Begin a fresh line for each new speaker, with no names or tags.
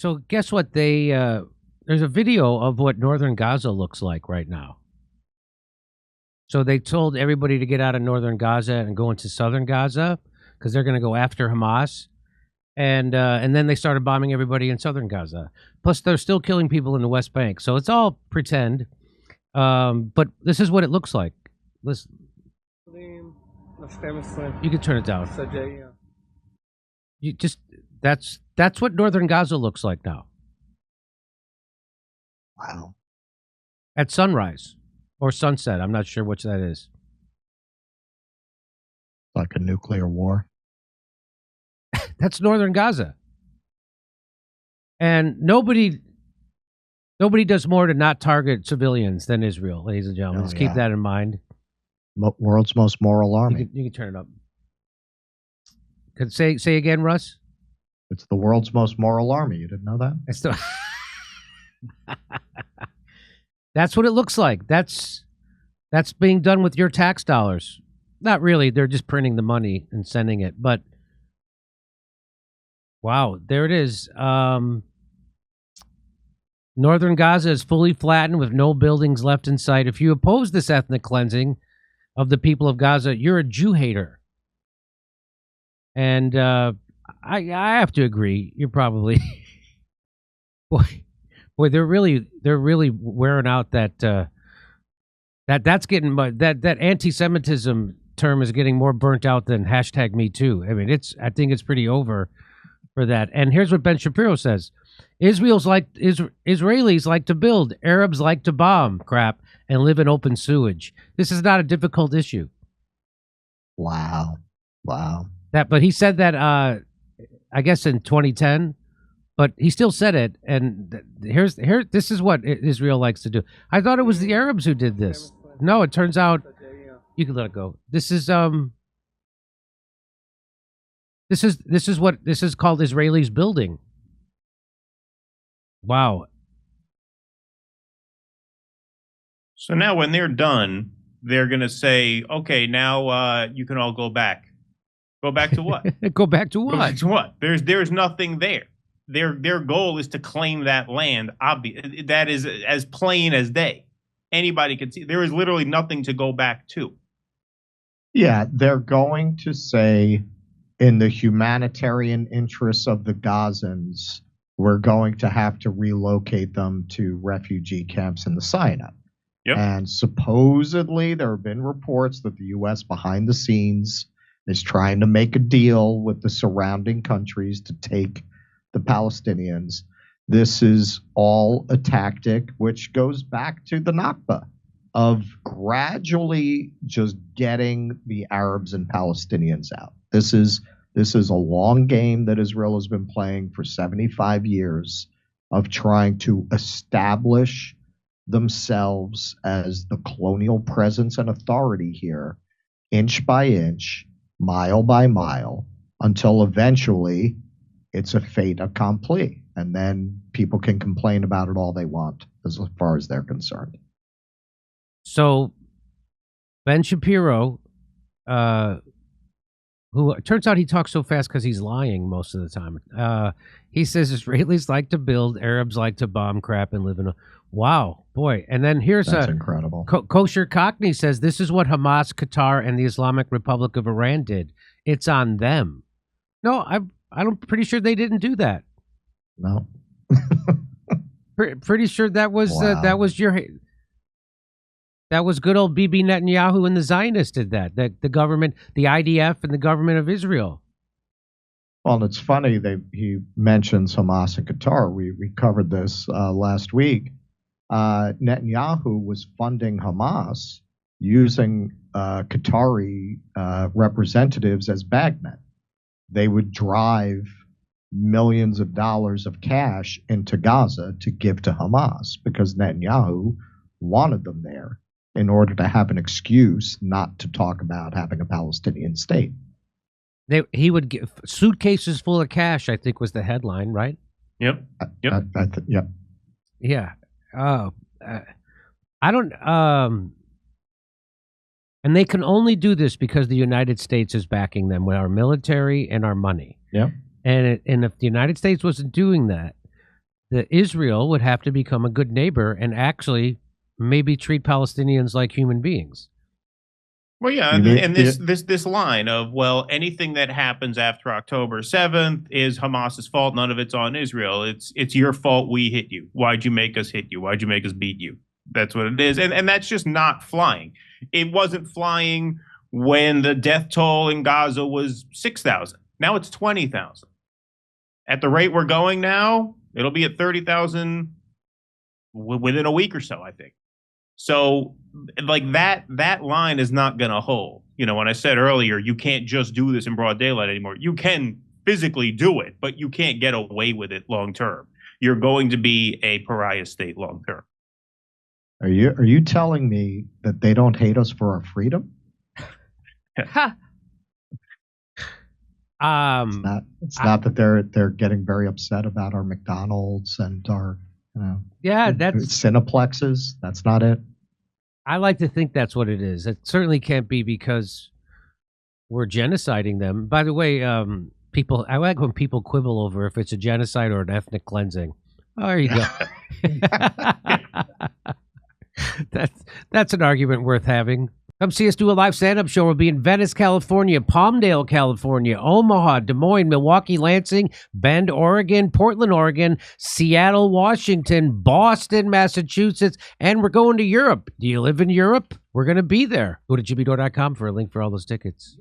So guess what? There's a video of what Northern Gaza looks like right now. So they told everybody to get out of Northern Gaza and go into Southern Gaza because they're going to go after Hamas. And then they started bombing everybody in Southern Gaza. Plus, they're still killing people in the West Bank. So it's all pretend. But this is what it looks like. Listen. You can turn it down. You just that's what Northern Gaza looks like now.
Wow.
At sunrise or sunset. I'm not sure which that is.
Like a nuclear war.
That's Northern Gaza. And nobody does more to not target civilians than Israel, ladies and gentlemen. Let's keep that in mind.
World's most moral army.
You can turn it up. Could say again, Russ?
It's the world's most moral army. You didn't know that?
It's the That's what it looks like. That's being done with your tax dollars. Not really. They're just printing the money and sending it. But wow, there it is. Northern Gaza is fully flattened with no buildings left in sight. If you oppose this ethnic cleansing of the people of Gaza, you're a Jew hater. And I have to agree. You're probably boy. They're really wearing out that's getting that anti-Semitism term is getting more burnt out than #MeToo. I mean, I think it's pretty over for that. And here's what Ben Shapiro says: Israelis like to build, Arabs like to bomb crap and live in open sewage. This is not a difficult issue.
Wow.
But he said that I guess in 2010, but he still said it. And this is what Israel likes to do. I thought it was the Arabs who did this. No, it turns out you can let it go. This is called Israelis building. Wow.
So now when they're done, they're going to say, okay, now you can all go back. Go back to what?
Go back to what?
Go back to what? There's nothing there. Their goal is to claim that land. That is as plain as day. Anybody can see. There is literally nothing to go back to.
Yeah, they're going to say, in the humanitarian interests of the Gazans, we're going to have to relocate them to refugee camps in the Sinai.
Yep.
And supposedly there have been reports that the U.S. behind the scenes is trying to make a deal with the surrounding countries to take the Palestinians. This is all a tactic which goes back to the Nakba of gradually just getting the Arabs and Palestinians out. This is a long game that Israel has been playing for 75 years of trying to establish themselves as the colonial presence and authority here, inch by inch, mile by mile, until eventually it's a fait accompli. And then people can complain about it all they want as far as they're concerned.
So Ben Shapiro, who it turns out he talks so fast because he's lying most of the time. He says Israelis like to build, Arabs like to bomb crap and live in a... Wow, boy. And then That's
incredible.
Kosher Cockney says this is what Hamas, Qatar, and the Islamic Republic of Iran did. It's on them. No, I'm pretty sure they didn't do that.
No.
Pretty sure that was that was good old Bibi Netanyahu and the Zionists did that. The government, the IDF, and the government of Israel.
Well, and it's funny he mentions Hamas and Qatar. We covered this last week. Netanyahu was funding Hamas using Qatari representatives as bagmen. They would drive millions of dollars of cash into Gaza to give to Hamas because Netanyahu wanted them there in order to have an excuse not to talk about having a Palestinian state.
He would give suitcases full of cash, I think was the headline, right?
Yep.
Yep. Yep.
Yeah. I don't. And they can only do this because the United States is backing them with our military and our money.
Yeah.
And if the United States wasn't doing that, that Israel would have to become a good neighbor and actually maybe treat Palestinians like human beings.
Well, yeah, and this line of, well, anything that happens after October 7th is Hamas's fault. None of it's on Israel. It's your fault we hit you. Why'd you make us hit you? Why'd you make us beat you? That's what it is. And that's just not flying. It wasn't flying when the death toll in Gaza was 6,000. Now it's 20,000. At the rate we're going now, it'll be at 30,000 within a week or so, I think. So like that line is not going to hold. You know, when I said earlier, you can't just do this in broad daylight anymore. You can physically do it, but you can't get away with it long term. You're going to be a pariah state long term.
Are you telling me that they don't hate us for our freedom? It's not that they're getting very upset about our McDonald's and our
that's
Cineplexes. That's not it.
I like to think that's what it is. It certainly can't be because we're genociding them. By the way, I like when people quibble over if it's a genocide or an ethnic cleansing. Oh, there you go. That's an argument worth having. Come see us do a live stand-up show. We'll be in Venice, California, Palmdale, California, Omaha, Des Moines, Milwaukee, Lansing, Bend, Oregon, Portland, Oregon, Seattle, Washington, Boston, Massachusetts, and we're going to Europe. Do you live in Europe? We're going to be there. Go to jimmydore.com for a link for all those tickets.